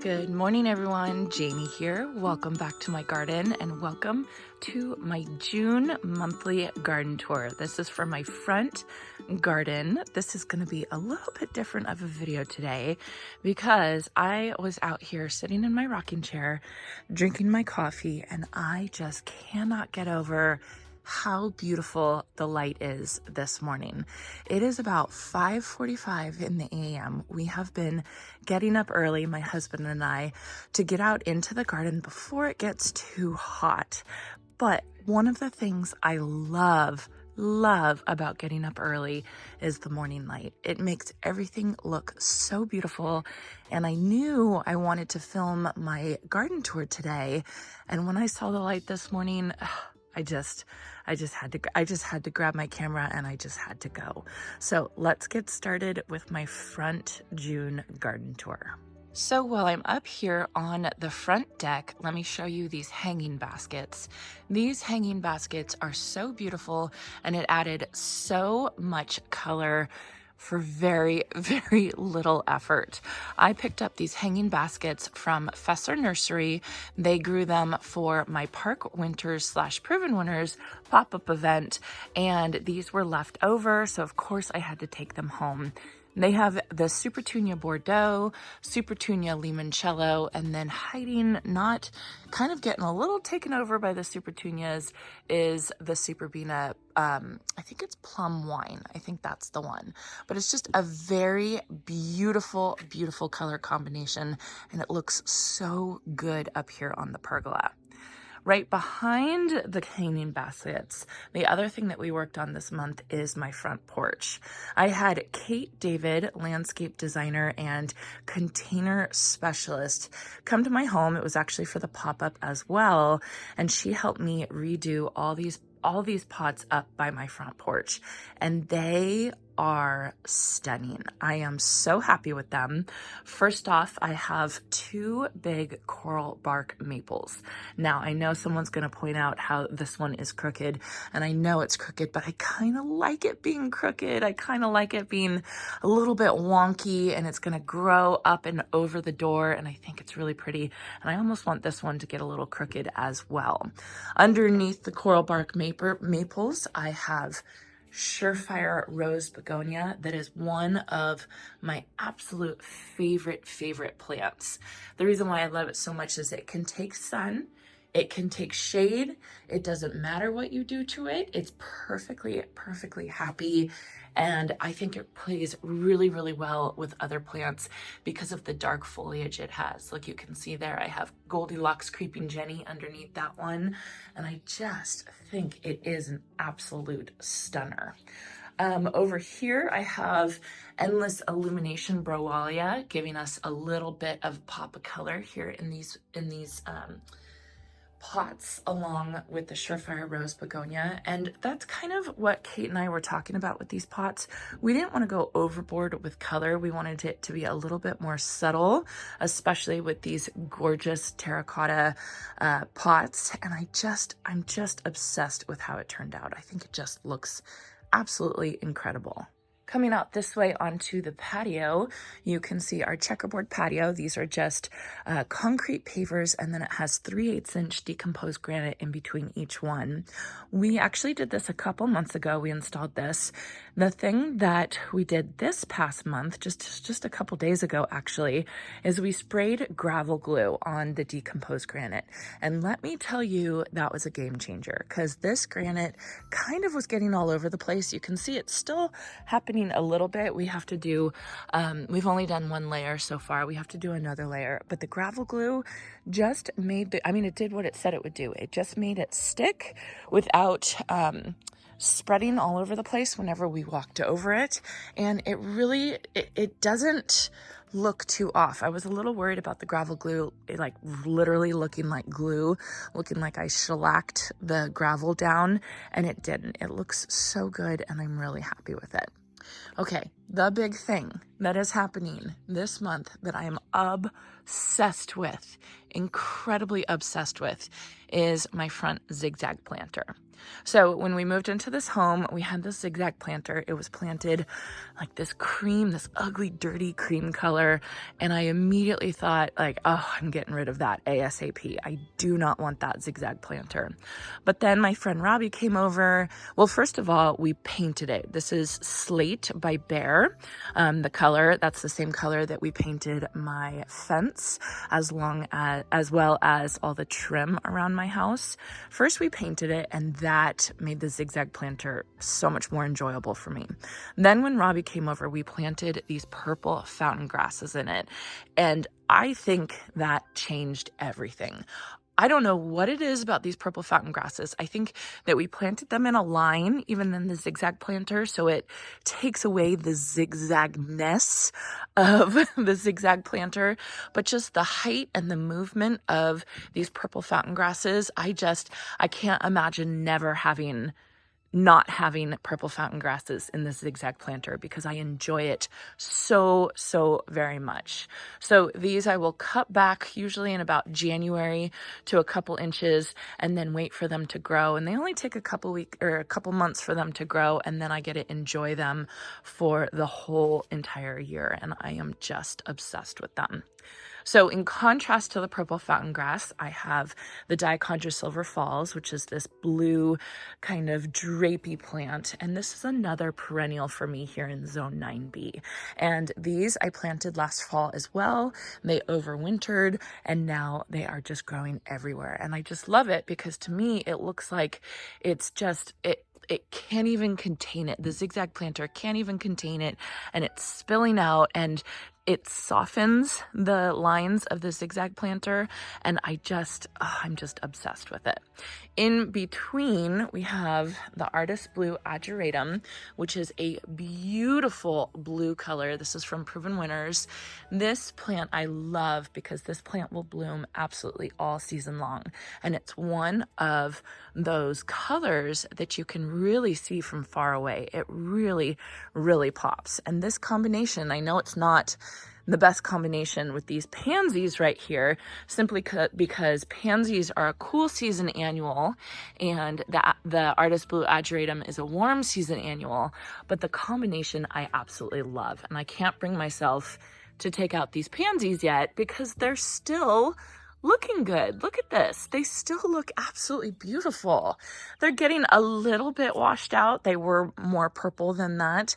Good morning, everyone. Janie here. Welcome back to my garden and welcome to my June monthly garden tour. This is for my front garden. This is going to be a little bit different of a video today because I was out here sitting in my rocking chair, drinking my coffee, and I just cannot get over how beautiful the light is this morning. It is about 5:45 in the a.m. We have been getting up early, my husband and I, to get out into the garden before it gets too hot. But one of the things I love about getting up early is the morning light. It makes everything look so beautiful. And I knew I wanted to film my garden tour today. And when I saw the light this morning, I just had to grab my camera and I just had to go. So let's get started with my front June garden tour. So while I'm up here on the front deck, let me show you these hanging baskets. These hanging baskets are so beautiful and it added so much color for very, very little effort. I picked up these hanging baskets from Fesser Nursery. They grew them for my Park Winters / Proven Winners pop-up event, and these were left over, so of course I had to take them home. They have the Supertunia Bordeaux, Supertunia Limoncello, and then hiding, not kind of getting a little taken over by the Supertunias, is the Superbina, I think it's Plum Wine. I think that's the one. But it's just a very beautiful, beautiful color combination, and it looks so good up here on the pergola. Right behind the hanging baskets, the other thing that we worked on this month is my front porch. I had Kate David, landscape designer and container specialist, come to my home. It was actually for the pop-up as well, and she helped me redo all these pots up by my front porch, and they are stunning. I am so happy with them. First off, I have two big coral bark maples. Now, I know someone's going to point out how this one is crooked, and I know it's crooked, but I kind of like it being crooked. I kind of like it being a little bit wonky, and it's going to grow up and over the door, and I think it's really pretty, and I almost want this one to get a little crooked as well. Underneath the coral bark maples, I have Surefire Rose Begonia. That is one of my absolute favorite plants. The reason why I love it so much is it can take sun, it can take shade, it doesn't matter what you do to it. It's perfectly happy, and I think it plays really well with other plants because of the dark foliage it has. Like you can see there, I have Goldilocks Creeping Jenny underneath that one, and I just think it is an absolute stunner. Over here, I have Endless Illumination Browalia, giving us a little bit of pop of color here in these pots, along with the Surefire Rose Begonia. And that's kind of what Kate and I were talking about with these pots. We didn't want to go overboard with color. We wanted it to be a little bit more subtle, especially with these gorgeous terracotta pots. And I'm just obsessed with how it turned out. I think it just looks absolutely incredible. Coming out this way onto the patio, you can see our checkerboard patio. These are just concrete pavers, and then it has 3/8" decomposed granite in between each one. We actually did this a couple months ago. We installed this. The thing that we did this past month, just a couple days ago actually, is we sprayed gravel glue on the decomposed granite. And let me tell you, that was a game changer, because this granite kind of was getting all over the place. You can see it's still happening a little bit. We have to do, we've only done one layer so far. We have to do another layer, but the gravel glue just made it did what it said it would do. It just made it stick without spreading all over the place whenever we walked over it. And it really, it doesn't look too off. I was a little worried about the gravel glue, like literally looking like glue, looking like I shellacked the gravel down, and it didn't. It looks so good, and I'm really happy with it. Okay, the big thing that is happening this month that I am obsessed with, incredibly obsessed with, is my front zigzag planter. So when we moved into this home, we had this zigzag planter. It was planted like this cream, this ugly, dirty cream color. And I immediately thought like, oh, I'm getting rid of that ASAP. I do not want that zigzag planter. But then my friend Robbie came over. Well, first of all, we painted it. This is Slate by Bear. The color, that's the same color that we painted my fence as well as all the trim around my house. First, we painted it, and that made the zigzag planter so much more enjoyable for me. Then when Robbie came over, we planted these purple fountain grasses in it, and I think that changed everything. I don't know what it is about these purple fountain grasses. I think that we planted them in a line, even in the zigzag planter, so it takes away the zigzagness of the zigzag planter. But just the height and the movement of these purple fountain grasses, I can't imagine not having purple fountain grasses in this zigzag planter because I enjoy it so very much. So these I will cut back usually in about January to a couple inches and then wait for them to grow. And they only take a couple months for them to grow, and then I get to enjoy them for the whole entire year. And I am just obsessed with them. So in contrast to the purple fountain grass, I have the Dichondra Silver Falls, which is this blue kind of drapey plant. And this is another perennial for me here in Zone 9B. And these I planted last fall as well. They overwintered, and now they are just growing everywhere. And I just love it because to me, it looks like it's just, it can't even contain it. The zigzag planter can't even contain it, and it's spilling out, and it softens the lines of the zigzag planter, and I'm just obsessed with it. In between, we have the Artist Blue Ageratum, which is a beautiful blue color. This is from Proven Winners. This plant I love because this plant will bloom absolutely all season long, and it's one of those colors that you can really see from far away. It really pops. And this combination, I know it's not the best combination with these pansies right here, simply because pansies are a cool season annual and the Artist Blue Ageratum is a warm season annual, but the combination I absolutely love. And I can't bring myself to take out these pansies yet because they're still looking good. Look at this. They still look absolutely beautiful. They're getting a little bit washed out. They were more purple than that.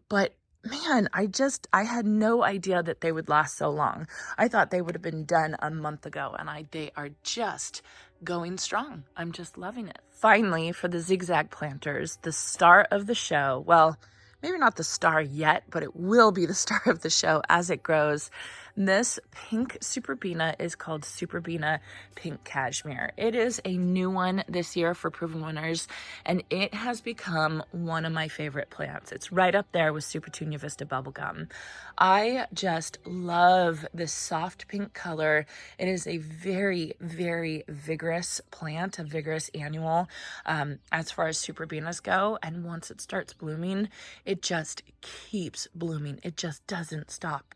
But man, I had no idea that they would last so long. I thought they would have been done a month ago, and they are just going strong. I'm just loving it. Finally, for the zigzag planters, the star of the show, well, maybe not the star yet, but it will be the star of the show as it grows. This pink Superbena is called Superbena Pink Cashmere. It is a new one this year for Proven Winners, and it has become one of my favorite plants. It's right up there with Supertunia Vista Bubblegum. I just love this soft pink color. It is a very vigorous plant, a vigorous annual as far as Superbenas go, and once it starts blooming, it just keeps blooming. It just doesn't stop.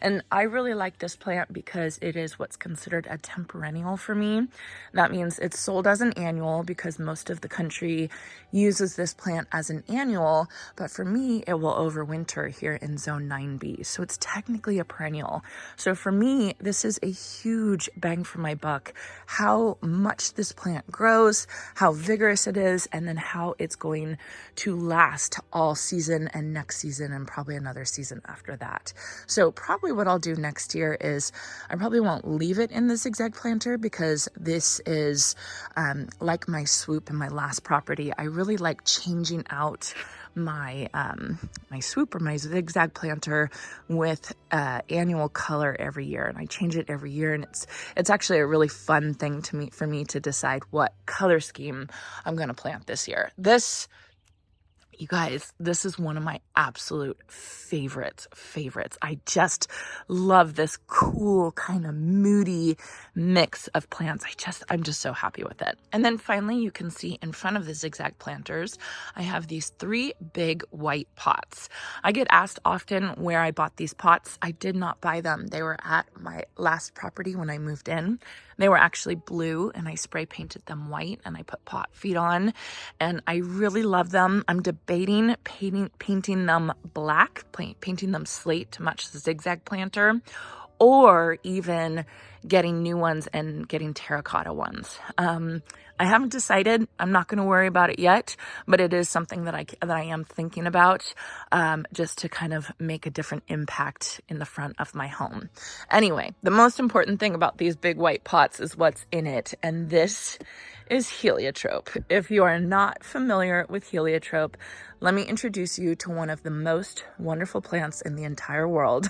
And I really like this plant because it is what's considered a temperennial for me. That means it's sold as an annual because most of the country uses this plant as an annual, but for me, it will overwinter here in Zone 9B. So it's technically a perennial. So for me, this is a huge bang for my buck. How much this plant grows, how vigorous it is, and then how it's going to last all season and next season and probably another season after that. So probably what I'll do next year is I probably won't leave it in the zigzag planter because this is like my swoop in my last property. I really like changing out my my swoop or my zigzag planter with annual color every year, and I change it every year, and it's actually a really fun thing for me to decide what color scheme I'm going to plant this year. You guys, this is one of my absolute favorites. I just love this cool kind of moody mix of plants. I'm just so happy with it. And then finally, you can see in front of the zigzag planters, I have these 3 big white pots. I get asked often where I bought these pots. I did not buy them. They were at my last property when I moved in. They were actually blue and I spray painted them white and I put pot feet on, and I really love them. I'm debating painting them black, painting them slate to match the zigzag planter, or even getting new ones and getting terracotta ones. I haven't decided. I'm not going to worry about it yet, but it is something that I am thinking about, just to kind of make a different impact in the front of my home. Anyway, the most important thing about these big white pots is what's in it, and this is heliotrope. If you are not familiar with heliotrope, let me introduce you to one of the most wonderful plants in the entire world.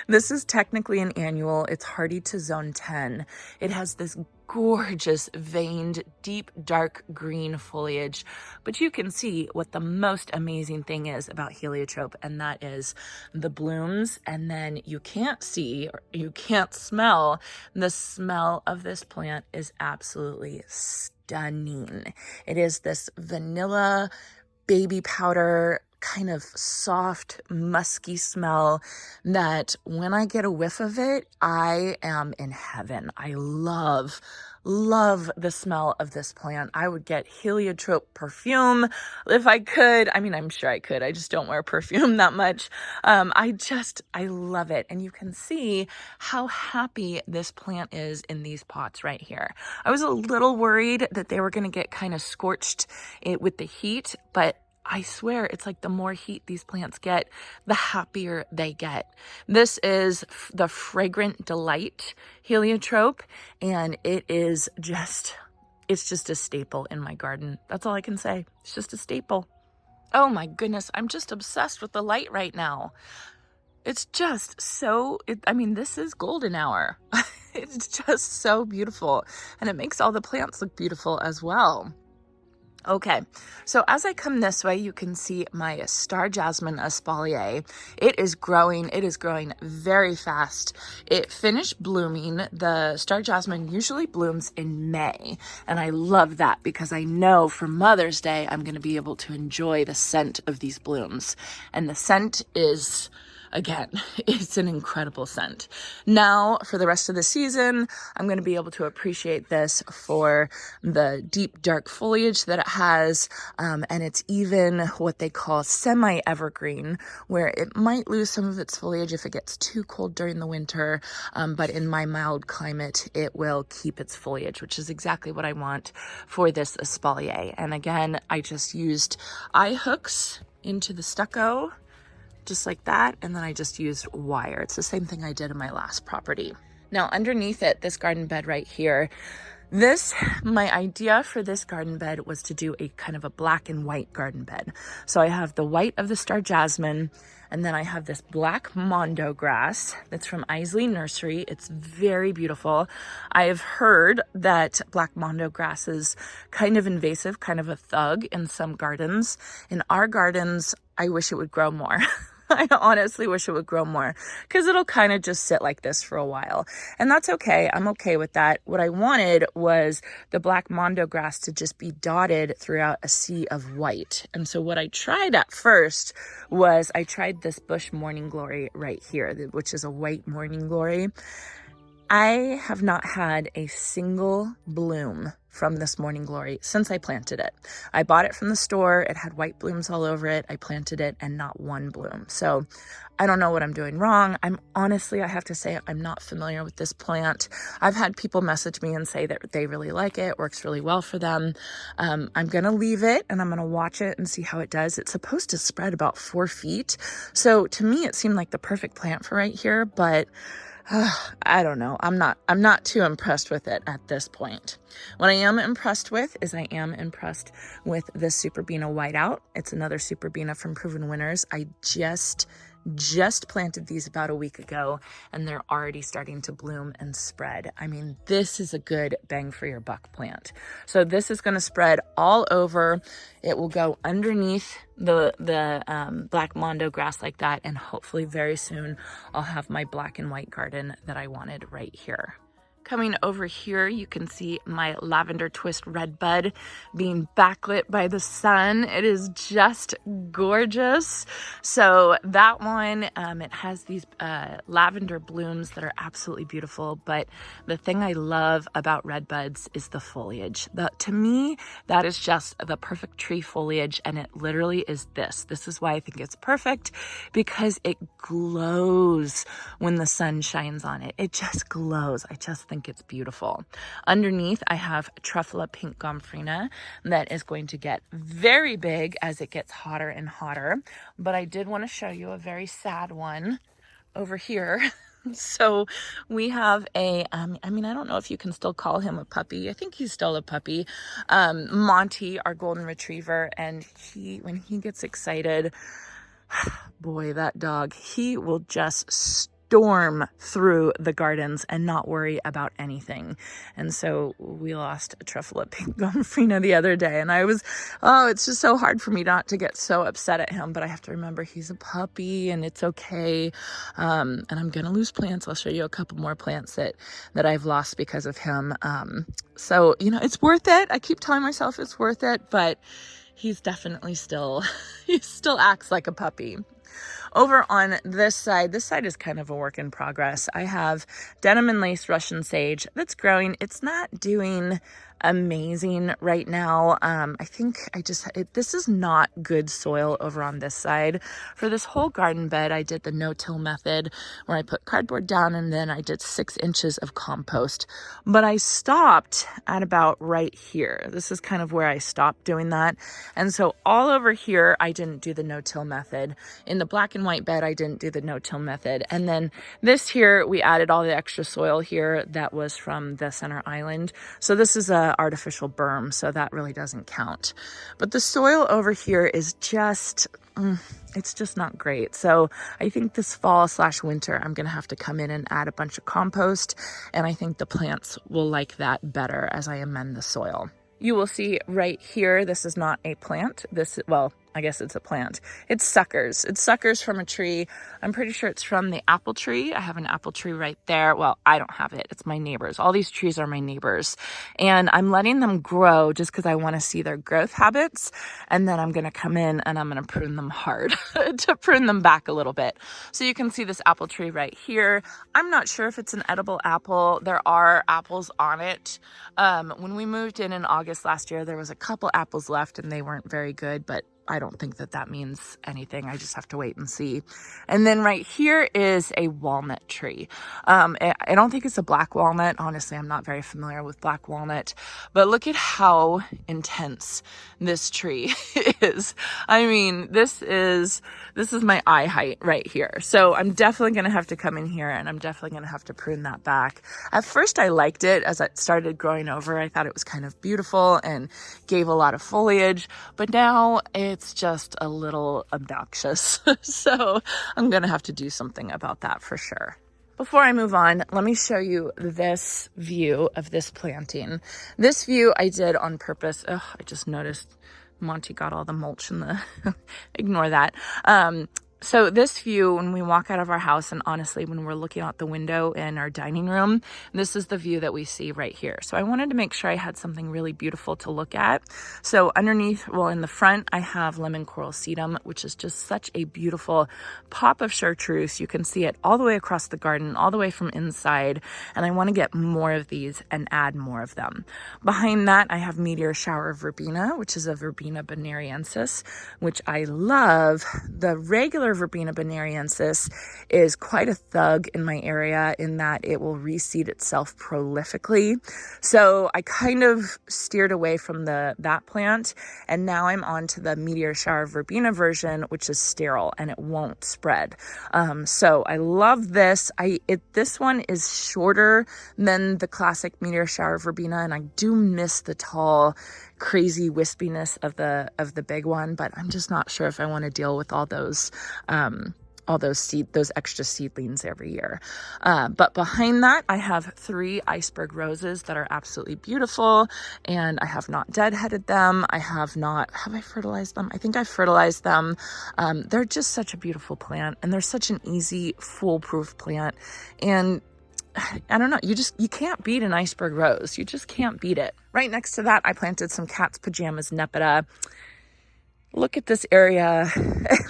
This is technically an annual. It's hardy to zone 10. It has this gorgeous veined, deep, dark green foliage, but you can see what the most amazing thing is about heliotrope, and that is the blooms. And then you can't see, or you can't smell. The smell of this plant is absolutely stunning. It is this vanilla baby powder, kind of soft, musky smell that when I get a whiff of it, I am in heaven. I love the smell of this plant. I would get heliotrope perfume if I could. I mean, I'm sure I could. I just don't wear perfume that much. I love it. And you can see how happy this plant is in these pots right here. I was a little worried that they were going to get kind of scorched with the heat, but I swear it's like the more heat these plants get, the happier they get. This is the Fragrant Delight heliotrope, and it's just a staple in my garden. That's all I can say. It's just a staple. Oh my goodness, I'm just obsessed with the light right now. It's just so, this is golden hour. It's just so beautiful, and it makes all the plants look beautiful as well. Okay, so as I come this way, you can see my Star Jasmine espalier. It is growing very fast. It finished blooming. The Star Jasmine usually blooms in May, and I love that because I know for Mother's Day, I'm going to be able to enjoy the scent of these blooms. And the scent is, again, it's an incredible scent. Now, for the rest of the season, I'm going to be able to appreciate this for the deep, dark foliage that it has, and it's even what they call semi-evergreen, where it might lose some of its foliage if it gets too cold during the winter, but in my mild climate, it will keep its foliage, which is exactly what I want for this espalier. And again, I just used eye hooks into the stucco, just like that, and then I just used wire. It's the same thing I did in my last property. Now underneath it, this garden bed right here, my idea for this garden bed was to do a kind of a black and white garden bed. So I have the white of the Star Jasmine, and then I have this black mondo grass that's from Isley Nursery. It's very beautiful. I have heard that black mondo grass is kind of invasive, kind of a thug in some gardens. In our gardens, I wish it would grow more. I honestly wish it would grow more because it'll kind of just sit like this for a while. And that's okay. I'm okay with that. What I wanted was the black mondo grass to just be dotted throughout a sea of white. And so what I tried at first was I tried this bush morning glory right here, which is a white morning glory. I have not had a single bloom from this morning glory since I planted it. I bought it from the store. It had white blooms all over it. I planted it and not one bloom. So I don't know what I'm doing wrong. I have to say, I'm not familiar with this plant. I've had people message me and say that they really like it, works really well for them. I'm going to leave it and I'm going to watch it and see how it does. It's supposed to spread about 4 feet. So to me, it seemed like the perfect plant for right here, but I don't know. I'm not too impressed with it at this point. What I am impressed with is I am impressed with this Superbena Whiteout. It's another Superbena from Proven Winners. I just planted these about a week ago and they're already starting to bloom and spread. I mean, this is a good bang for your buck plant. So this is going to spread all over. It will go underneath the black mondo grass like that, and hopefully very soon I'll have my black and white garden that I wanted right here. Coming over here, you can see my lavender twist redbud being backlit by the sun. It is just gorgeous. So that one, it has these lavender blooms that are absolutely beautiful. But the thing I love about redbuds is the foliage. To me, that is just the perfect tree foliage, and it literally is this. This is why I think it's perfect, because it glows when the sun shines on it. It just glows. I just think it's beautiful. Underneath, I have Truffula Pink Gomphrena that is going to get very big as it gets hotter and hotter. But I did want to show you a very sad one over here. So we have a, I mean, I don't know if you can still call him a puppy. I think he's still a puppy. Monty, our golden retriever, and when he gets excited, boy, that dog, he will just storm through the gardens and not worry about anything. And so we lost a Truffula Pink Gomphrena the other day, and it's just so hard for me not to get so upset at him, but I have to remember he's a puppy and it's okay. And I'm gonna lose plants. I'll show you a couple more plants that I've lost because of him. So, it's worth it. I keep telling myself it's worth it, but he's definitely he still acts like a puppy. Over on this side is kind of a work in progress. I have denim and lace Russian sage that's growing. It's not doing amazing right now. I think this is not good soil over on this side. For this whole garden bed, I did the no-till method where I put cardboard down and then I did 6 inches of compost. But I stopped at about right here. This is kind of where I stopped doing that. And so all over here, I didn't do the no-till method. In the black and white bed, I didn't do the no-till method. And then this here, we added all the extra soil here that was from the center island. So this is a artificial berm, so that really doesn't count. But the soil over here is just, it's just not great. So I think this fall/winter, I'm going to have to come in and add a bunch of compost, and I think the plants will like that better as I amend the soil. You will see right here, this is not a plant. Well, I guess it's a plant. It's suckers. It's suckers from a tree. I'm pretty sure it's from the apple tree. I have an apple tree right there. Well, I don't have it. It's my neighbors. All these trees are my neighbors. And I'm letting them grow just because I want to see their growth habits. And then I'm going to come in and I'm going to prune them hard to prune them back a little bit. So you can see this apple tree right here. I'm not sure if it's an edible apple. There are apples on it. When we moved in August last year, there was a couple apples left and they weren't very good, but I don't think that means anything. I just have to wait and see. And then right here is a walnut tree. I don't think it's a black walnut. Honestly, I'm not very familiar with black walnut, but look at how intense this tree is. I mean, this is my eye height right here. So I'm definitely going to have to come in here and I'm definitely going to have to prune that back. At first I liked it as it started growing over. I thought it was kind of beautiful and gave a lot of foliage, but now it's just a little obnoxious. So I'm going to have to do something about that for sure. Before I move on, let me show you this view of this planting. This view I did on purpose. Oh, I just noticed Monty got all the mulch in the, ignore that. So this view, when we walk out of our house, and honestly, when we're looking out the window in our dining room, this is the view that we see right here. So I wanted to make sure I had something really beautiful to look at. So underneath, well, in the front, I have lemon coral sedum, which is just such a beautiful pop of chartreuse. You can see it all the way across the garden, all the way from inside. And I want to get more of these and add more of them. Behind that, I have meteor shower verbena, which is a verbena bonariensis, which I love. The regular verbena bonariensis is quite a thug in my area in that it will reseed itself prolifically. So I kind of steered away from that plant, and now I'm on to the meteor shower verbena version, which is sterile and it won't spread. So I love this. This one is shorter than the classic meteor shower verbena, and I do miss the tall, crazy wispiness of the big one, but I'm just not sure if I want to deal with all those extra seedlings every year. But behind that, I have 3 iceberg roses that are absolutely beautiful, and I have not deadheaded them. Have I fertilized them? I think I fertilized them. They're just such a beautiful plant, and they're such an easy, foolproof plant. And I don't know, you can't beat an iceberg rose. You just can't beat it. Right next to that, I planted some cat's pajamas nepeta. Look at this area.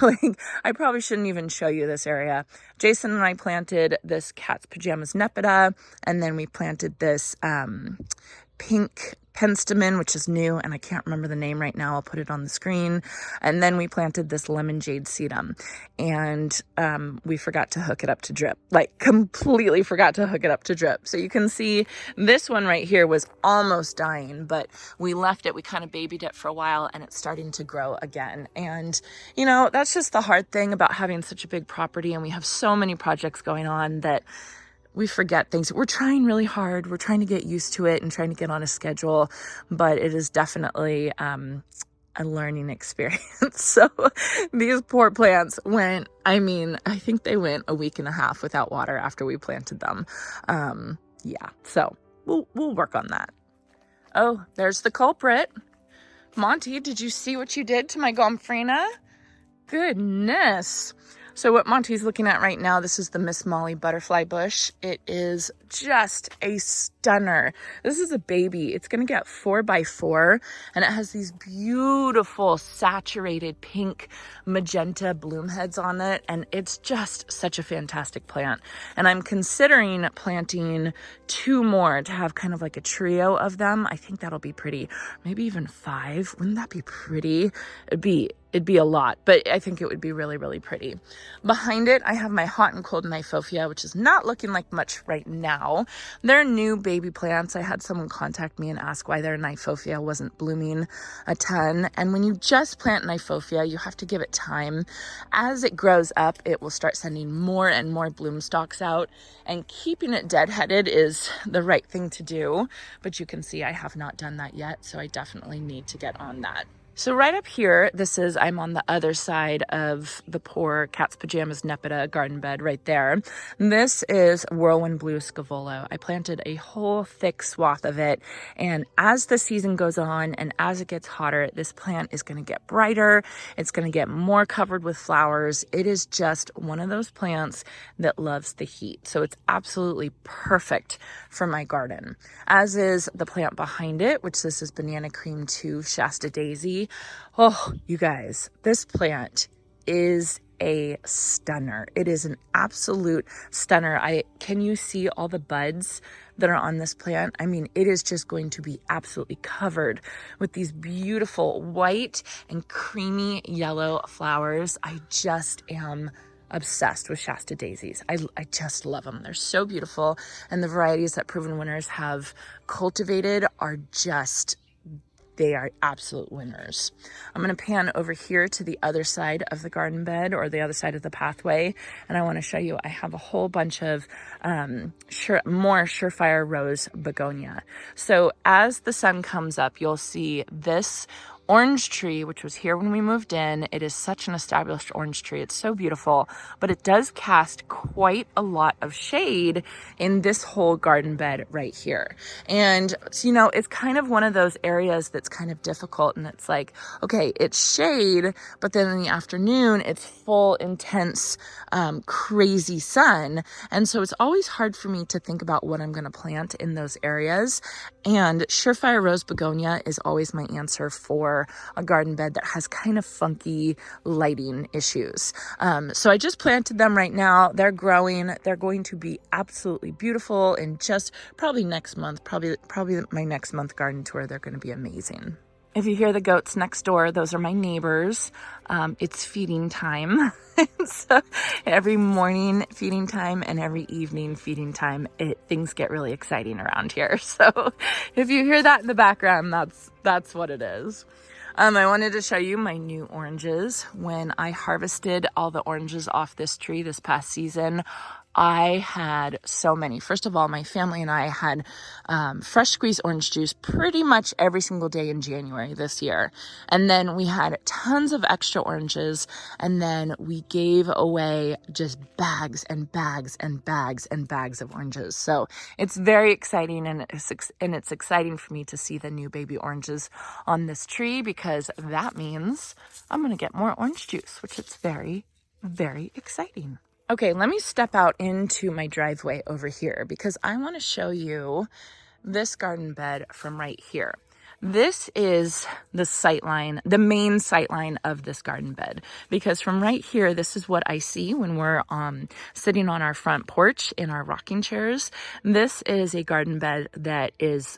Like, I probably shouldn't even show you this area. Jason and I planted this cat's pajamas nepeta, and then we planted this pink penstemon, which is new, and I can't remember the name right now. I'll put it on the screen. And then we planted this lemon jade sedum, and we forgot to hook it up to drip. Like, completely forgot to hook it up to drip. So you can see this one right here was almost dying, but we left it. We kind of babied it for a while, and it's starting to grow again. And you know, that's just the hard thing about having such a big property, and we have so many projects going on that we forget things. We're trying really hard. We're trying to get used to it and trying to get on a schedule, but it is definitely a learning experience. So these poor plants went, I think they went a week and a half without water after we planted them. Yeah, so we'll work on that. Oh, there's the culprit. Monty, did you see what you did to my gomphrena? Goodness. So what Monty's looking at right now, this is the Miss Molly butterfly bush. It is just a stunner. This is a baby. It's going to get 4x4, and it has these beautiful saturated pink magenta bloom heads on it, and it's just such a fantastic plant. And I'm considering planting 2 more to have kind of like a trio of them. I think that'll be pretty. Maybe even 5. Wouldn't that be pretty? It'd be a lot, but I think it would be really, really pretty. Behind it, I have my hot and cold Kniphofia, which is not looking like much right now. They're new baby plants. I had someone contact me and ask why their Kniphofia wasn't blooming a ton. And when you just plant Kniphofia, you have to give it time. As it grows up, it will start sending more and more bloom stalks out, and keeping it deadheaded is the right thing to do. But you can see I have not done that yet, so I definitely need to get on that. So right up here, I'm on the other side of the poor cat's pajamas nepeta garden bed right there. This is whirlwind blue scavolo. I planted a whole thick swath of it, and as the season goes on and as it gets hotter, this plant is going to get brighter. It's going to get more covered with flowers. It is just one of those plants that loves the heat. So it's absolutely perfect for my garden, as is the plant behind it, which this is Banana Cream 2 Shasta Daisy. Oh, you guys, this plant is a stunner. It is an absolute stunner. Can you see all the buds that are on this plant? I mean, it is just going to be absolutely covered with these beautiful white and creamy yellow flowers. I just am obsessed with Shasta daisies. I just love them. They're so beautiful. And the varieties that Proven Winners have cultivated are just, they are absolute winners. I'm going to pan over here to the other side of the garden bed, or the other side of the pathway, and I want to show you, I have a whole bunch of more Surefire Rose begonia. So as the sun comes up, you'll see this orange tree, which was here when we moved in. It is such an established orange tree. It's so beautiful, but it does cast quite a lot of shade in this whole garden bed right here. And you know, it's kind of one of those areas that's kind of difficult, and it's like, okay, it's shade, but then in the afternoon it's full, intense, crazy sun. And so it's always hard for me to think about what I'm going to plant in those areas. And Surefire Rose begonia is always my answer for a garden bed that has kind of funky lighting issues. So I just planted them right now. They're growing. They're going to be absolutely beautiful, and just probably next month, probably my next month garden tour, they're going to be amazing. If you hear the goats next door, those are my neighbors. It's feeding time. So every morning feeding time and every evening feeding time, things get really exciting around here. So if you hear that in the background, that's what it is. I wanted to show you my new oranges. When I harvested all the oranges off this tree this past season, I had so many. First of all, my family and I had fresh squeezed orange juice pretty much every single day in January this year. And then we had tons of extra oranges, and then we gave away just bags and bags and bags and bags of oranges. So it's very exciting, and it's exciting for me to see the new baby oranges on this tree, because that means I'm going to get more orange juice, which is very, very exciting. Okay, let me step out into my driveway over here because I want to show you this garden bed from right here. This is the sight line, the main sight line of this garden bed, because from right here, this is what I see when we're sitting on our front porch in our rocking chairs. This is a garden bed that is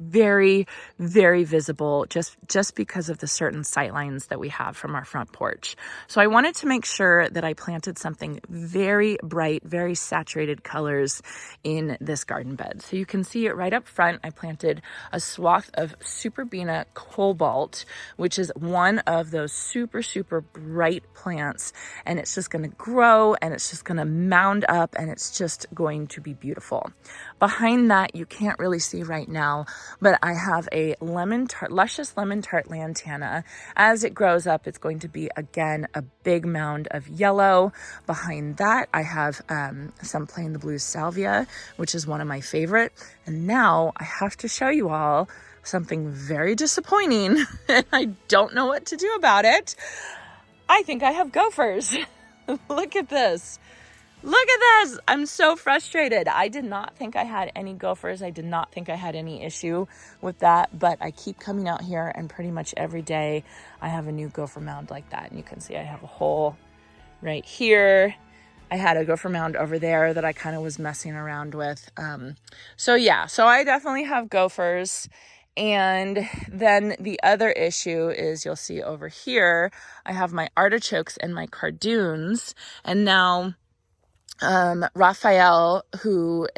very, very visible just because of the certain sight lines that we have from our front porch. So I wanted to make sure that I planted something very bright, very saturated colors in this garden bed. So you can see it right up front. I planted a swath of Superbena Cobalt, which is one of those super, super bright plants. And it's just going to grow and it's just going to mound up and it's just going to be beautiful. Behind that, you can't really see right now, but I have a luscious lemon tart lantana. As it grows up, it's going to be, again, a big mound of yellow. Behind that, I have some Plain the Blue salvia, which is one of my favorite. And now I have to show you all something very disappointing, and I don't know what to do about it. I think I have gophers. Look at this. Look at this. I'm so frustrated. I did not think I had any gophers. I did not think I had any issue with that, but I keep coming out here and pretty much every day I have a new gopher mound like that. And you can see I have a hole right here. I had a gopher mound over there that I kind of was messing around with. So I definitely have gophers. And then the other issue is you'll see over here, I have my artichokes and my cardoons. And now Raphael, who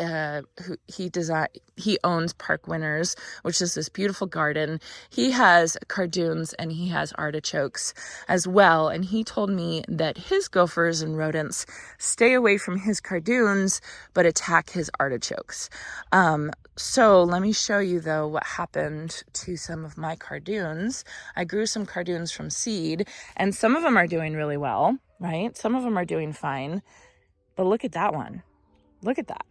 he owns Park Winners, which is this beautiful garden. He has cardoons and he has artichokes as well. And he told me that his gophers and rodents stay away from his cardoons, but attack his artichokes. So let me show you though what happened to some of my cardoons. I grew some cardoons from seed and some of them are doing really well, right? Some of them are doing fine. But look at that one. Look at that.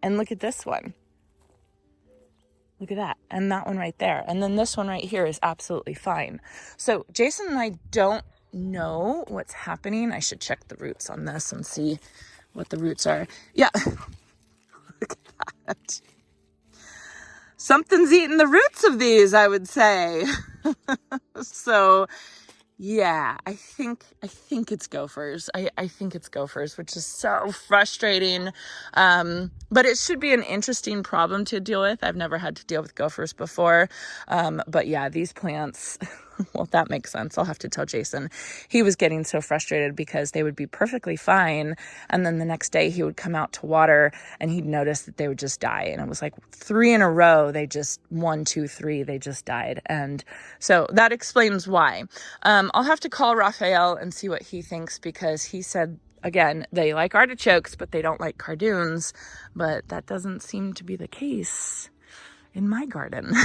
And look at this one. Look at that. And that one right there. And then this one right here is absolutely fine. So Jason and I don't know what's happening. I should check the roots on this and see what the roots are. Yeah. Look at that. Something's eating the roots of these, I would say. So yeah, I think it's gophers. I think it's gophers, which is so frustrating. But it should be an interesting problem to deal with. I've never had to deal with gophers before. But yeah, these plants, well, that makes sense. I'll have to tell Jason. He was getting so frustrated because they would be perfectly fine. And then the next day he would come out to water and he'd notice that they would just die. And it was like 3 in a row. They just 1, 2, 3, they just died. And so that explains why. I'll have to call Raphael and see what he thinks because he said, again, they like artichokes, but they don't like cardoons. But that doesn't seem to be the case in my garden.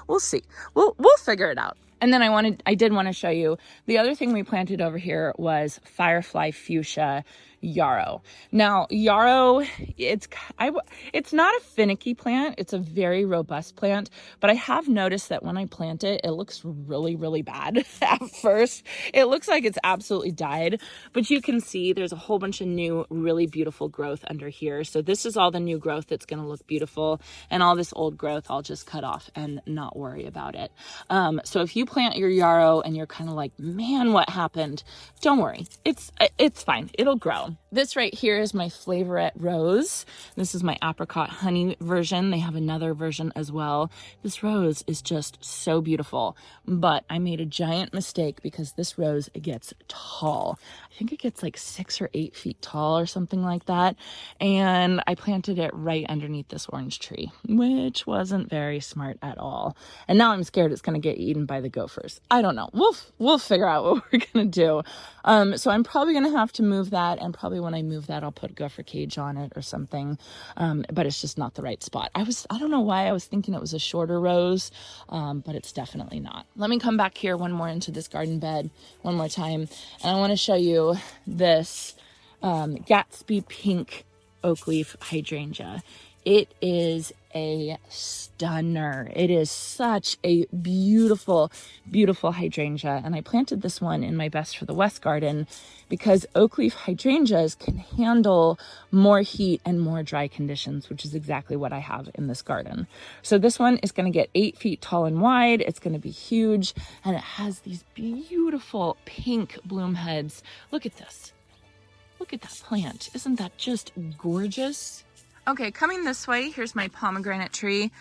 We'll see. We'll figure it out. And then I did want to show you the other thing we planted over here was Firefly Fuchsia yarrow. Now, yarrow, it's not a finicky plant. It's a very robust plant, but I have noticed that when I plant it, it looks really, really bad at first. It looks like it's absolutely died, but you can see there's a whole bunch of new, really beautiful growth under here. So this is all the new growth that's going to look beautiful, and all this old growth I'll just cut off and not worry about it. So if you plant your yarrow and you're kind of like, man, what happened? Don't worry. It's fine. It'll grow. This right here is my Flavorette Rose. This is my apricot honey version. They have another version as well. This rose is just so beautiful, but I made a giant mistake because this rose, it gets tall. I think it gets like 6 or 8 feet tall or something like that. And I planted it right underneath this orange tree, which wasn't very smart at all. And now I'm scared it's going to get eaten by the gophers. I don't know. We'll figure out what we're going to do. So I'm probably going to have to move that, and probably when I move that, I'll put a gopher cage on it or something. But it's just not the right spot. I don't know why I was thinking it was a shorter rose, but it's definitely not. Let me come back here one more into this garden bed one more time. And I want to show you this Gatsby pink oak leaf hydrangea. It is a stunner. It is such a beautiful, beautiful hydrangea. And I planted this one in my Best for the West garden because oak leaf hydrangeas can handle more heat and more dry conditions, which is exactly what I have in this garden. So this one is going to get 8 feet tall and wide. It's going to be huge, and it has these beautiful pink bloom heads. Look at this. Look at that plant. Isn't that just gorgeous? Okay, coming this way, here's my pomegranate tree.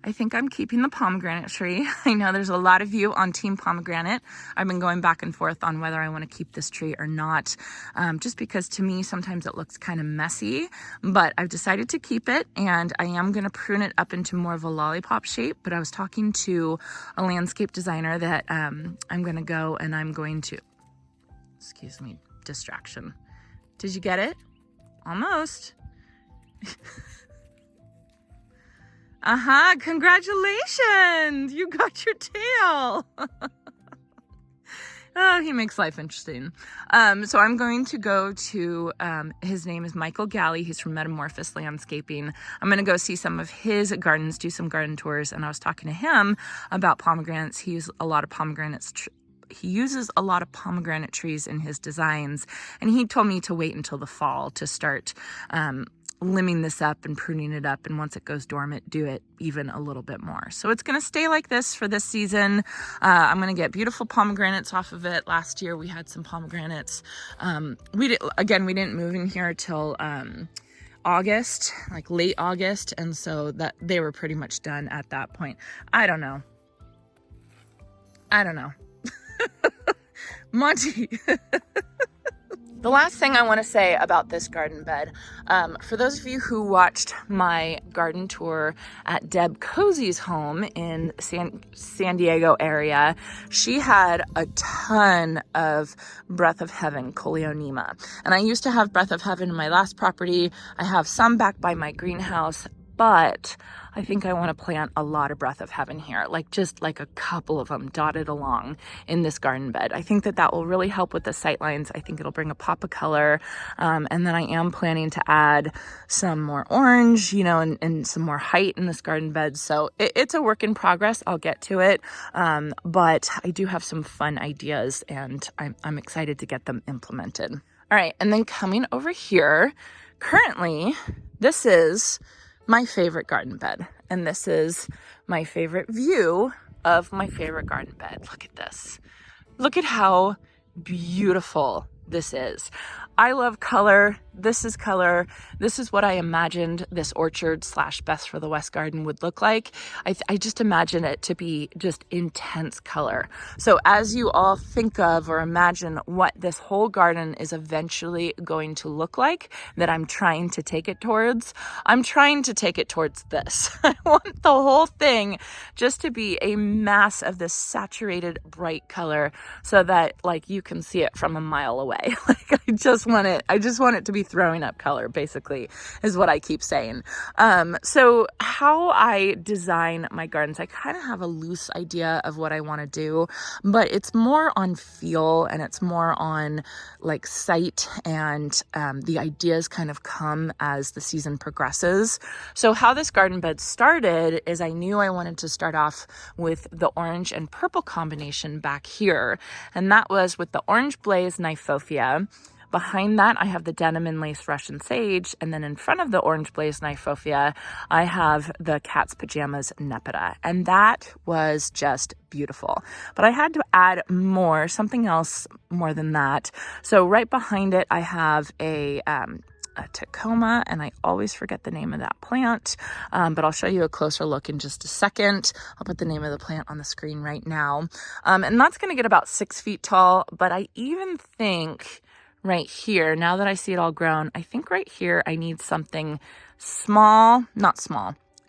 I think I'm keeping the pomegranate tree. I know there's a lot of you on Team Pomegranate. I've been going back and forth on whether I want to keep this tree or not, just because to me sometimes it looks kind of messy, but I've decided to keep it, and I am going to prune it up into more of a lollipop shape. But I was talking to a landscape designer that I'm going to go and I'm going to, excuse me, distraction. Did you get it? Almost. Congratulations! You got your tail! Oh, he makes life interesting. So I'm going to go to, his name is Michael Galley. He's from Metamorphosis Landscaping. I'm going to go see some of his gardens, do some garden tours. And I was talking to him about pomegranates. He uses a lot of pomegranate trees in his designs. And he told me to wait until the fall to start, limbing this up and pruning it up, and once it goes dormant, do it even a little bit more. So it's going to stay like this for this season. I'm going to get beautiful pomegranates off of it. Last year we had some pomegranates. We didn't move in here till August, like late August, and so that they were pretty much done at that point. I don't know. Monty. The last thing I want to say about this garden bed, for those of you who watched my garden tour at Deb Cozy's home in San Diego area, she had a ton of Breath of Heaven Coleonema. And I used to have Breath of Heaven in my last property. I have some back by my greenhouse, but I think I want to plant a lot of Breath of Heaven here, just like a couple of them dotted along in this garden bed. I think that will really help with the sightlines. I think it'll bring a pop of color. And then I am planning to add some more orange, and some more height in this garden bed. So it's a work in progress. I'll get to it. But I do have some fun ideas, and I'm excited to get them implemented. All right. And then coming over here, currently, this is my favorite garden bed, and this is my favorite view of my favorite garden bed. Look at this. Look at how beautiful this is. I love color. This is color. This is what I imagined this orchard / Best for the West garden would look like. I just imagine it to be just intense color. So as you all think of or imagine what this whole garden is eventually going to look like, that I'm trying to take it towards, I'm trying to take it towards this. I want the whole thing just to be a mass of this saturated bright color so that you can see it from a mile away. I just want it to be throwing up color, basically, is what I keep saying. So how I design my gardens, I kind of have a loose idea of what I want to do, but it's more on feel, and it's more on sight, and the ideas kind of come as the season progresses. So how this garden bed started is I knew I wanted to start off with the orange and purple combination back here, and that was with the orange blaze Nyphophia. Behind that, I have the denim and lace Russian sage. And then in front of the orange blaze Nyphophia, I have the cat's pajamas Nepeta. And that was just beautiful. But I had to add something else more than that. So right behind it, I have a Tacoma, and I always forget the name of that plant, but I'll show you a closer look in just a second. I'll put the name of the plant on the screen right now. And that's going to get about 6 feet tall, but I even think right here, now that I see it all grown, I think right here I need something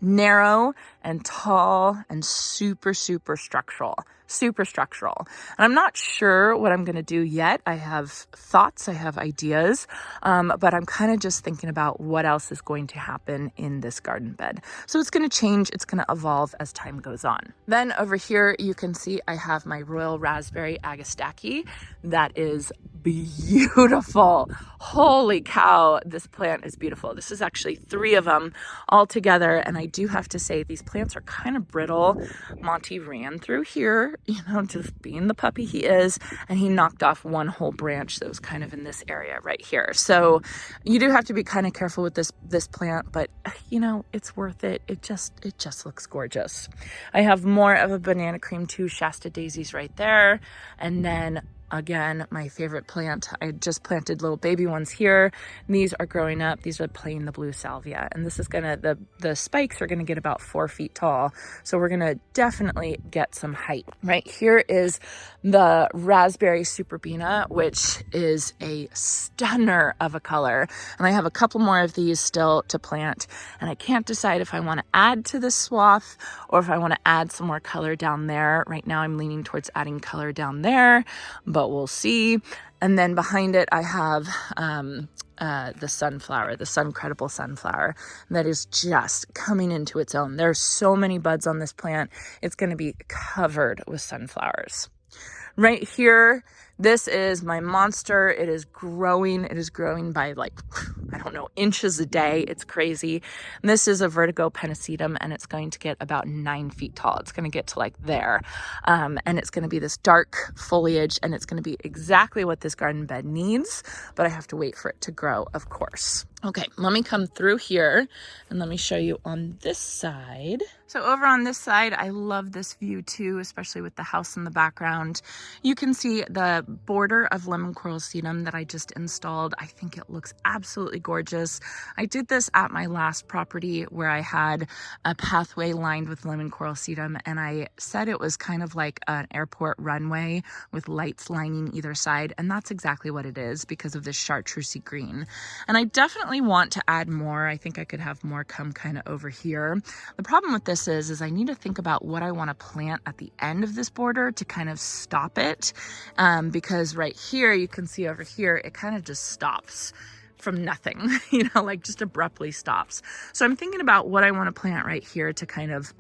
narrow and tall and super structural. And I'm not sure what I'm going to do yet. I have thoughts, I have ideas, but I'm kind of just thinking about what else is going to happen in this garden bed. So it's going to change, it's going to evolve as time goes on. Then over here, you can see I have my Royal Raspberry Agastache that is beautiful. Holy cow, this plant is beautiful. This is actually 3 of them all together, and I do have to say these plants are kind of brittle. Monty ran through here, you know, just being the puppy he is, and he knocked off one whole branch that was kind of in this area right here. So you do have to be kind of careful with this plant, but you know, it's worth it. It just looks gorgeous. I have more of a banana cream 2 Shasta daisies right there, and then again, my favorite plant. I just planted little baby ones here. These are growing up. These are plain the blue salvia. And this is gonna, the spikes are gonna get about 4 feet tall. So we're gonna definitely get some height. Right here is the raspberry superbena, which is a stunner of a color. And I have a couple more of these still to plant. And I can't decide if I wanna add to this swath or if I wanna add some more color down there. Right now I'm leaning towards adding color down there, but we'll see. And then behind it, I have the sunflower, the Suncredible sunflower that is just coming into its own. There's so many buds on this plant. It's going to be covered with sunflowers. Right here, this is my monster. It is growing. It is growing by like, I don't know, inches a day. It's crazy. And this is a Vertigo pennisetum, and it's going to get about 9 feet tall. It's going to get to like there. And it's going to be this dark foliage, and it's going to be exactly what this garden bed needs, but I have to wait for it to grow, of course. Okay, let me come through here and let me show you on this side. So over on this side, I love this view too, especially with the house in the background. You can see the border of lemon coral sedum that I just installed. I think it looks absolutely gorgeous. I did this at my last property where I had a pathway lined with lemon coral sedum, and I said it was kind of like an airport runway with lights lining either side, and that's exactly what it is because of this chartreusey green. And I definitely want to add more. I think I could have more come kind of over here. The problem with this is I need to think about what I want to plant at the end of this border to kind of stop it, because right here, you can see over here, it kind of just stops from nothing, you know, like just abruptly stops. So I'm thinking about what I want to plant right here to kind of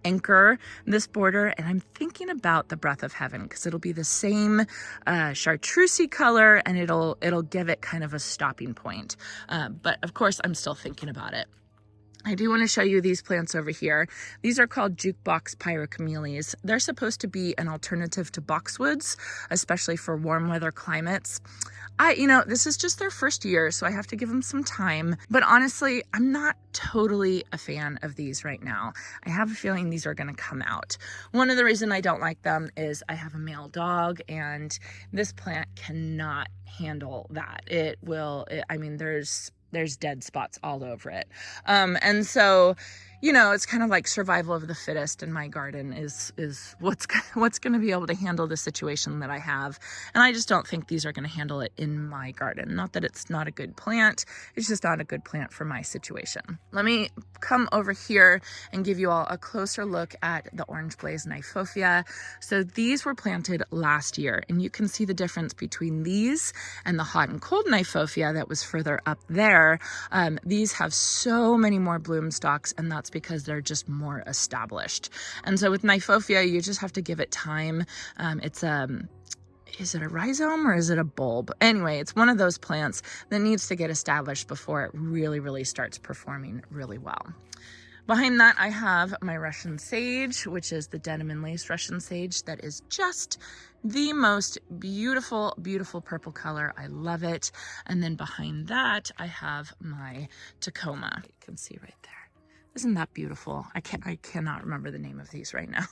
anchor this border, and I'm thinking about the Breath of Heaven because it'll be the same chartreusey color, and it'll give it kind of a stopping point. But of course, I'm still thinking about it. I do want to show you these plants over here. These are called jukebox pyrocamellias. They're supposed to be an alternative to boxwoods, especially for warm weather climates. You know, this is just their first year, so I have to give them some time. But honestly, I'm not totally a fan of these right now. I have a feeling these are going to come out. One of the reasons I don't like them is I have a male dog, and this plant cannot handle that. I mean, there's dead spots all over it. And so, you know, it's kind of like survival of the fittest in my garden is what's going to be able to handle the situation that I have. And I just don't think these are going to handle it in my garden. Not that it's not a good plant. It's just not a good plant for my situation. Let me come over here and give you all a closer look at the Orange Blaze Kniphofia. So these were planted last year, and you can see the difference between these and the Hot and Cold Kniphofia that was further up there. These have so many more bloom stalks, and that's because they're just more established. And so with Kniphofia, you just have to give it time. Is it a rhizome or is it a bulb? Anyway, it's one of those plants that needs to get established before it really starts performing really well. Behind that, I have my Russian sage, which is the denim and lace Russian sage that is just the most beautiful purple color. I love it. And then behind that, I have my Tacoma. You can see right there. Isn't that beautiful? I cannot remember the name of these right now.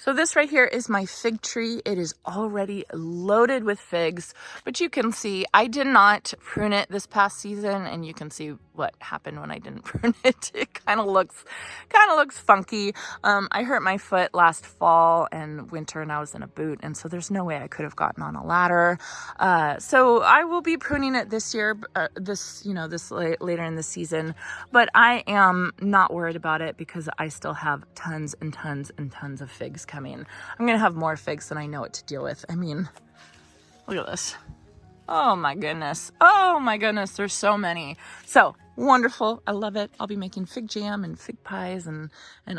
So this right here is my fig tree. It is already loaded with figs, but you can see I did not prune it this past season, and you can see what happened when I didn't prune it. It kind of looks funky. I hurt my foot last fall and winter, and I was in a boot, and so there's no way I could have gotten on a ladder. So I will be pruning it this year, later in the season, but I am not worried about it because I still have tons and tons and tons of figs coming. I'm gonna have more figs than I know what to deal with. I mean, look at this. Oh my goodness. There's so many. So wonderful. I love it. I'll be making fig jam and fig pies and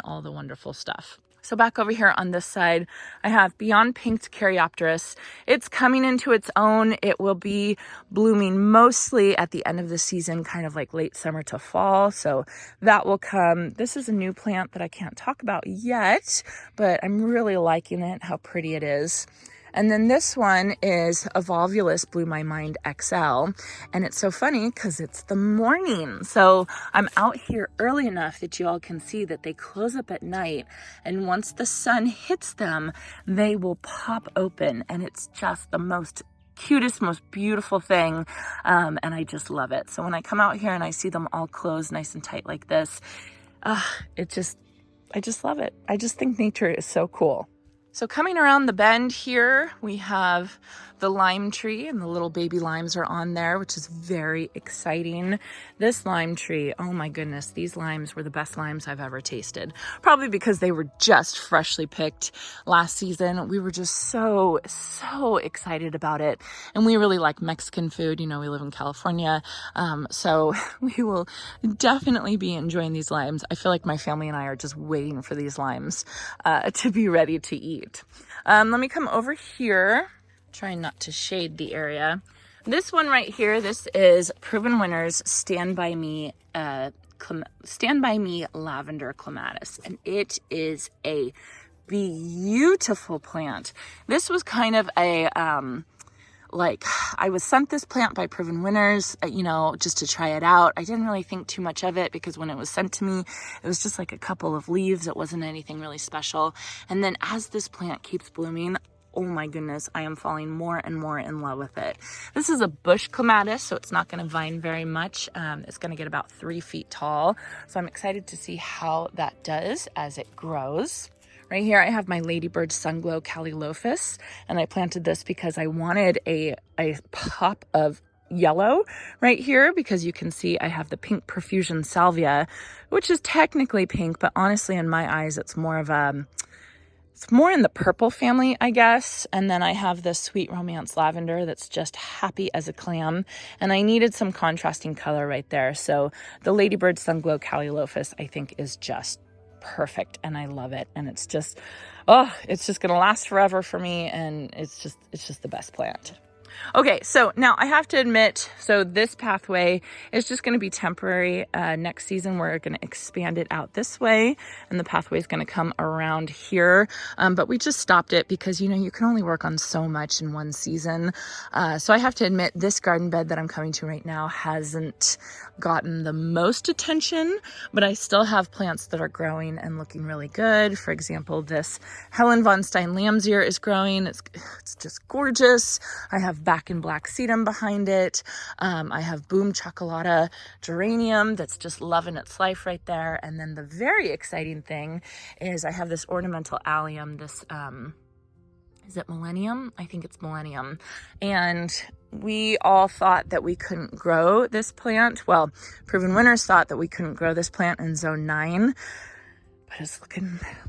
all the wonderful stuff. So back over here on this side, I have Beyond Pinked Caryopteris. It's coming into its own. It will be blooming mostly at the end of the season, kind of like late summer to fall. So that will come. This is a new plant that I can't talk about yet, but I'm really liking it, how pretty it is. And then this one is Evolvulus Blew My Mind XL. And it's so funny because it's the morning. So I'm out here early enough that you all can see that they close up at night. And once the sun hits them, they will pop open. And it's just the most cutest, most beautiful thing. And I just love it. So when I come out here and I see them all closed nice and tight like this, I just love it. I just think nature is so cool. So coming around the bend here, we have the lime tree, and the little baby limes are on there, which is very exciting. This lime tree, oh my goodness, these limes were the best limes I've ever tasted. Probably because they were just freshly picked last season. We were just so excited about it. And we really like Mexican food. You know, we live in California. So we will definitely be enjoying these limes. I feel like my family and I are just waiting for these limes to be ready to eat. Let me come over here. Trying not to shade the area. This one right here, this is Proven Winners Stand By Me Lavender Clematis, and it is a beautiful plant. This was kind of a I was sent this plant by Proven Winners, you know, just to try it out. I didn't really think too much of it because when it was sent to me, it was just like a couple of leaves. It wasn't anything really special. And then as this plant keeps blooming, oh my goodness, I am falling more and more in love with it. This is a bush clematis, so it's not going to vine very much. It's going to get about 3 feet tall. So I'm excited to see how that does as it grows. Right here, I have my Ladybird Sunglow Calilophus, and I planted this because I wanted a pop of yellow right here, because you can see I have the pink Profusion Salvia, which is technically pink, but honestly, in my eyes, it's more of it's more in the purple family, I guess. And then I have this Sweet Romance Lavender that's just happy as a clam. And I needed some contrasting color right there. So the Ladybird Sunglow Calilophus, I think, is just perfect. And I love it. And it's just, it's just going to last forever for me. And it's just the best plant. Okay, so now I have to admit, so this pathway is just going to be temporary. Next season, we're going to expand it out this way, and the pathway is going to come around here. But we just stopped it because, you know, you can only work on so much in one season. So I have to admit, this garden bed that I'm coming to right now hasn't gotten the most attention, but I still have plants that are growing and looking really good. For example, this Helen von Stein Lambsier is growing. It's just gorgeous. I have Back in Black Sedum behind it. I have Boom Chocolata Geranium that's just loving its life right there. And then the very exciting thing is I have this ornamental allium, this, is it Millennium? I think it's Millennium. And we all thought that we couldn't grow this plant. Well, Proven Winners thought that we couldn't grow this plant in zone 9. But it's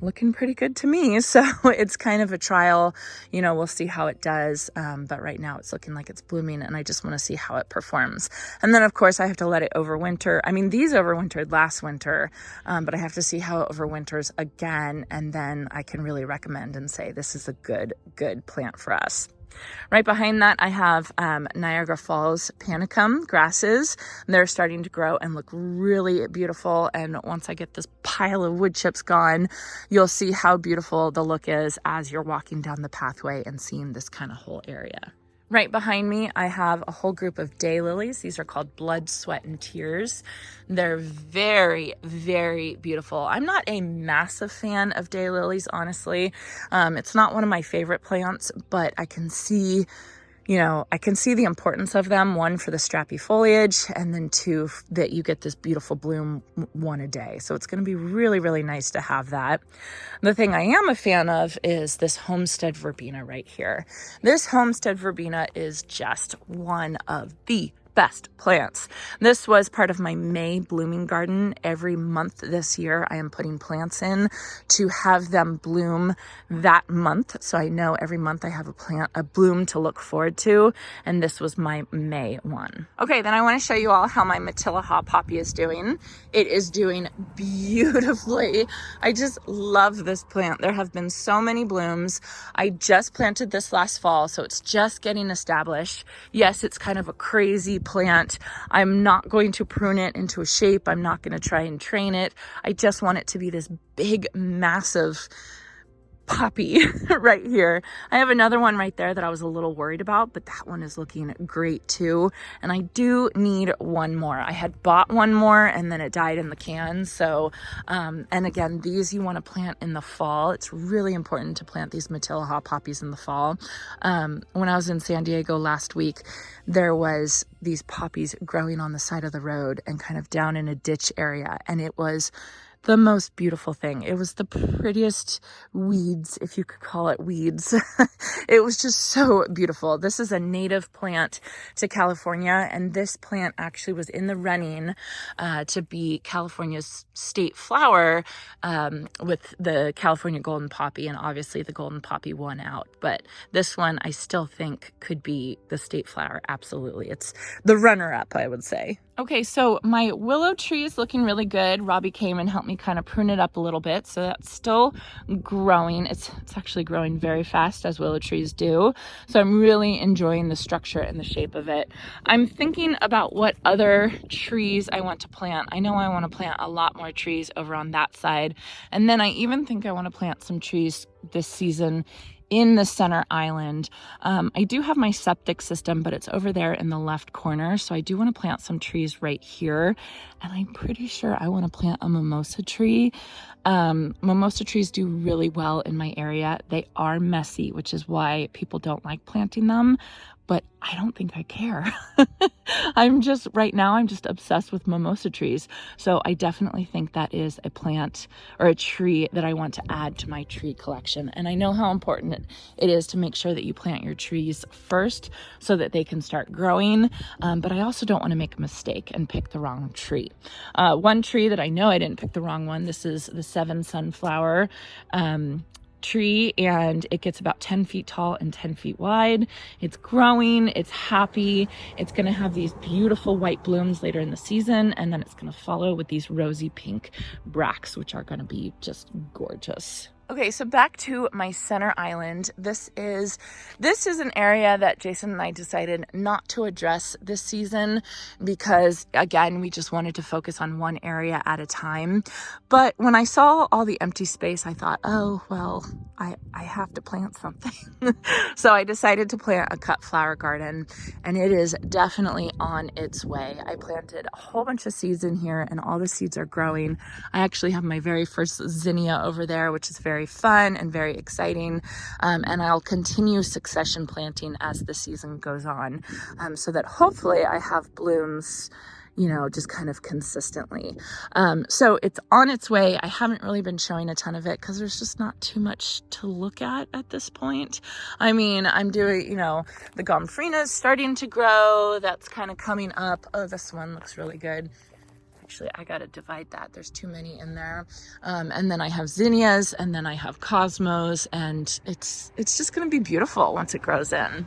looking pretty good to me. So it's kind of a trial, you know, we'll see how it does. But right now it's looking like it's blooming, and I just want to see how it performs. And then of course I have to let it overwinter. I mean, these overwintered last winter, but I have to see how it overwinters again. And then I can really recommend and say, this is a good plant for us. Right behind that, I have Niagara Falls Panicum grasses. They're starting to grow and look really beautiful. And once I get this pile of wood chips gone, you'll see how beautiful the look is as you're walking down the pathway and seeing this kind of whole area. Right behind me, I have a whole group of daylilies. These are called Blood, Sweat, and Tears. They're very, very beautiful. I'm not a massive fan of daylilies, honestly. It's not one of my favorite plants, but I can see, you know, I can see the importance of them. One, for the strappy foliage, and then two, that you get this beautiful bloom one a day. So it's going to be really, really nice to have that. The thing I am a fan of is this Homestead Verbena right here. This Homestead Verbena is just one of the best plants. This was part of my May blooming garden. Every month this year, I am putting plants in to have them bloom that month. So I know every month I have a bloom to look forward to. And this was my May one. Okay, then I want to show you all how my Matilaha poppy is doing. It is doing beautifully. I just love this plant. There have been so many blooms. I just planted this last fall, so it's just getting established. Yes, it's kind of a crazy plant. I'm not going to prune it into a shape. I'm not going to try and train it. I just want it to be this big, massive poppy right here. I have another one right there that I was a little worried about, but that one is looking great too. And I do need one more. I had bought one more and then it died in the can. So, and again, these you want to plant in the fall. It's really important to plant these Matilaha poppies in the fall. When I was in San Diego last week, there was these poppies growing on the side of the road and kind of down in a ditch area. And it was the most beautiful thing. It was the prettiest weeds, if you could call it weeds. It was just so beautiful. This is a native plant to California, and this plant actually was in the running to be California's state flower with the California golden poppy, and obviously the golden poppy won out. But this one I still think could be the state flower. Absolutely. It's the runner-up, I would say. Okay, so my willow tree is looking really good. Robbie came and helped me kind of prune it up a little bit. So that's still growing. It's actually growing very fast, as willow trees do. So I'm really enjoying the structure and the shape of it. I'm thinking about what other trees I want to plant. I know I want to plant a lot more trees over on that side. And then I even think I want to plant some trees this season in the center island. I do have my septic system, but it's over there in the left corner. So I do want to plant some trees right here. And I'm pretty sure I want to plant a mimosa tree. Mimosa trees do really well in my area. They are messy, which is why people don't like planting them. But I don't think I care. Right now I'm just obsessed with mimosa trees. So I definitely think that is a plant or a tree that I want to add to my tree collection. And I know how important it is to make sure that you plant your trees first so that they can start growing. But I also don't want to make a mistake and pick the wrong tree. One tree that I know I didn't pick the wrong one. This is the 7 sunflower tree, and it gets about 10 feet tall and 10 feet wide. It's growing, it's happy, it's going to have these beautiful white blooms later in the season, and then it's going to follow with these rosy pink bracts, which are going to be just gorgeous. Okay, so back to my center island. This is an area that Jason and I decided not to address this season because, again, we just wanted to focus on one area at a time. But when I saw all the empty space, I thought, oh, well, I have to plant something. So I decided to plant a cut flower garden, and it is definitely on its way. I planted a whole bunch of seeds in here, and all the seeds are growing. I actually have my very first zinnia over there, which is very fun and very exciting, and I'll continue succession planting as the season goes on, so that hopefully I have blooms, just kind of consistently. So it's on its way. I haven't really been showing a ton of it because there's just not too much to look at this point. I mean, I'm doing, the gomphrena is starting to grow. That's kind of coming up. Oh, this one looks really good. Actually, I gotta divide that. There's too many in there. And then I have zinnias, and then I have cosmos, and it's just gonna be beautiful once it grows in.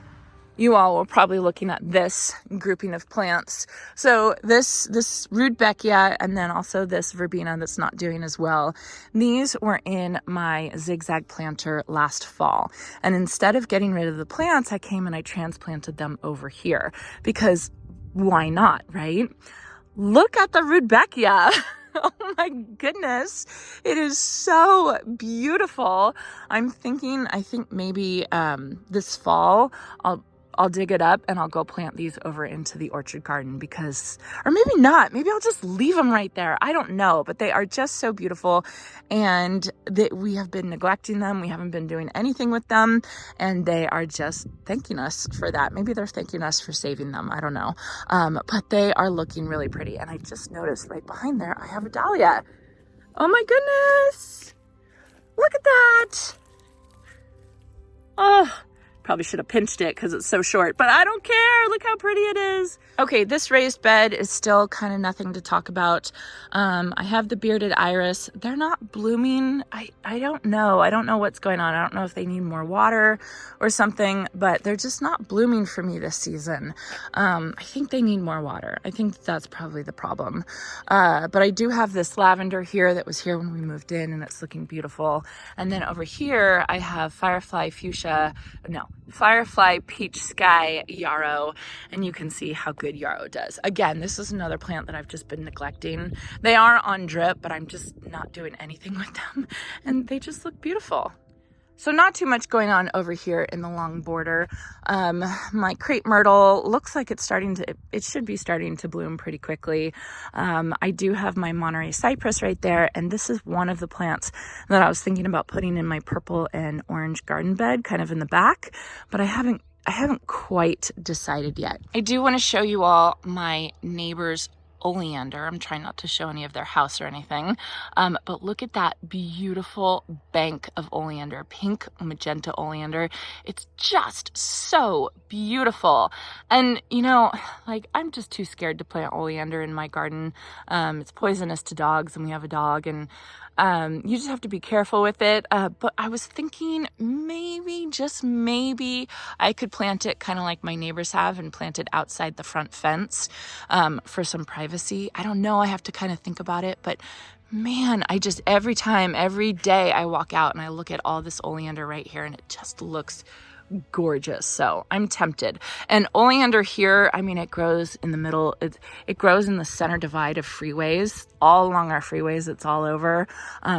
You all were probably looking at this grouping of plants. So this rudbeckia, and then also this verbena that's not doing as well. These were in my zigzag planter last fall. And instead of getting rid of the plants, I came and I transplanted them over here because why not, right? Look at the rudbeckia. Oh my goodness. It is so beautiful. I think maybe this fall I'll dig it up and I'll go plant these over into the orchard garden or maybe not. Maybe I'll just leave them right there. I don't know, but they are just so beautiful, and we have been neglecting them. We haven't been doing anything with them, and they are just thanking us for that. Maybe they're thanking us for saving them. I don't know. But they are looking really pretty. And I just noticed right behind there, I have a dahlia. Oh my goodness. Look at that. Oh, Probably should have pinched it because it's so short, but I don't care. Look how pretty it is. Okay, this raised bed is still kind of nothing to talk about. I have the bearded iris. They're not blooming. I don't know. I don't know what's going on. I don't know if they need more water or something, but they're just not blooming for me this season. I think they need more water. I think that's probably the problem. But I do have this lavender here that was here when we moved in, and it's looking beautiful. And then over here, I have Firefly Peach Sky Yarrow, and you can see how good yarrow does. Again, this is another plant that I've just been neglecting. They are on drip, but I'm just not doing anything with them, and they just look beautiful. So not too much going on over here in the long border. My crepe myrtle looks like it should be starting to bloom pretty quickly. I do have my Monterey cypress right there, and this is one of the plants that I was thinking about putting in my purple and orange garden bed, kind of in the back, but I haven't quite decided yet. I do want to show you all my neighbor's oleander. I'm trying not to show any of their house or anything, but look at that beautiful bank of oleander, pink magenta oleander. It's just so beautiful. And you know, like, I'm just too scared to plant oleander in my garden. It's poisonous to dogs, and we have a dog, and you just have to be careful with it. But I was thinking maybe, just maybe, I could plant it kind of like my neighbors have and plant it outside the front fence for some privacy. I don't know. I have to kind of think about it. But man, every day I walk out and I look at all this oleander right here, and it just looks gorgeous. So I'm tempted. And oleander here, I mean, it grows in the middle. It grows in the center divide of freeways, all along our freeways. It's all over.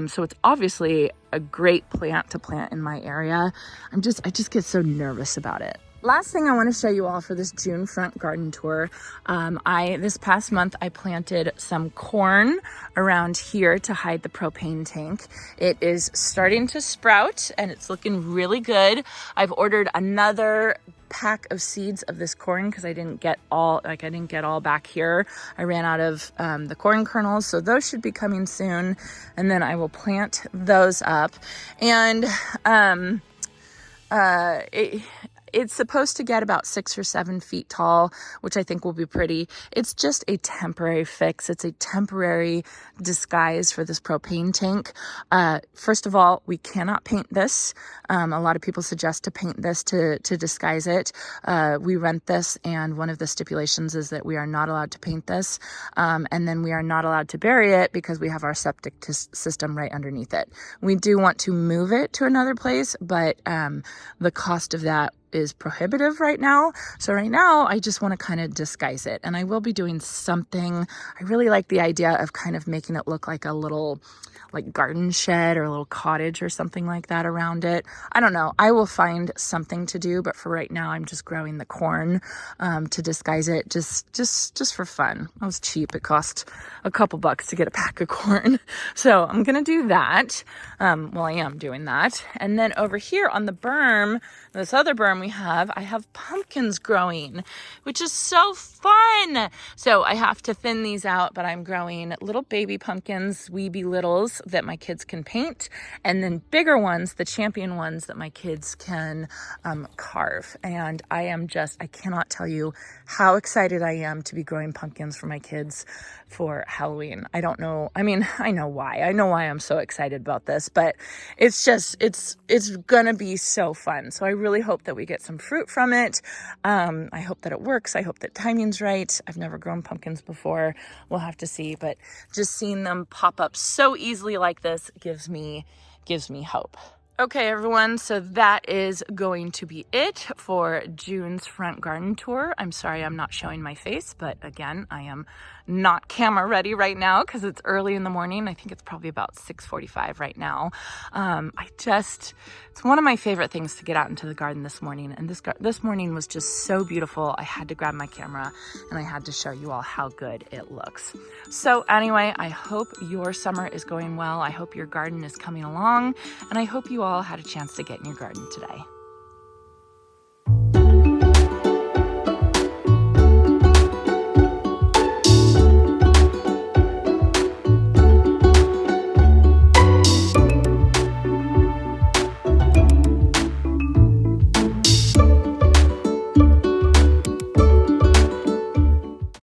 So it's obviously a great plant to plant in my area. I just get so nervous about it. Last thing I want to show you all for this June front garden tour, this past month I planted some corn around here to hide the propane tank. It is starting to sprout and it's looking really good. I've ordered another pack of seeds of this corn because I didn't get all back here. I ran out of the corn kernels, so those should be coming soon, and then I will plant those up. And it's supposed to get about 6 or 7 feet tall, which I think will be pretty. It's just a temporary fix. It's a temporary disguise for this propane tank. First of all, we cannot paint this. A lot of people suggest to paint this to disguise it. We rent this, and one of the stipulations is that we are not allowed to paint this. And then we are not allowed to bury it because we have our septic system right underneath it. We do want to move it to another place, but the cost of that is prohibitive right now. So right now I just want to kind of disguise it, and I will be doing something. I really like the idea of kind of making it look like a little garden shed or a little cottage or something like that around it. I don't know. I will find something to do, but for right now I'm just growing the corn to disguise it just for fun. It was cheap. It cost a couple bucks to get a pack of corn. So I'm going to do that. I am doing that. And then over here on the berm, this other berm I have pumpkins growing, which is so fun. So I have to thin these out, but I'm growing little baby pumpkins, weeby littles that my kids can paint, and then bigger ones, the champion ones that my kids can carve. And I cannot tell you how excited I am to be growing pumpkins for my kids for Halloween. I don't know. I mean, I know why. I know why I'm so excited about this, but it's gonna be so fun. So I really hope that we get some fruit from it. I hope that it works. I hope that timing's right. I've never grown pumpkins before. We'll have to see, but just seeing them pop up so easily like this gives me hope. Okay, everyone, so that is going to be it for June's front garden tour. I'm sorry I'm not showing my face, but again, I am not camera ready right now because it's early in the morning. I think it's probably about 6:45 right now. It's one of my favorite things to get out into the garden this morning, and this morning was just so beautiful. I had to grab my camera and I had to show you all how good it looks. So anyway, I hope your summer is going well. I hope your garden is coming along, and I hope you all had a chance to get in your garden today.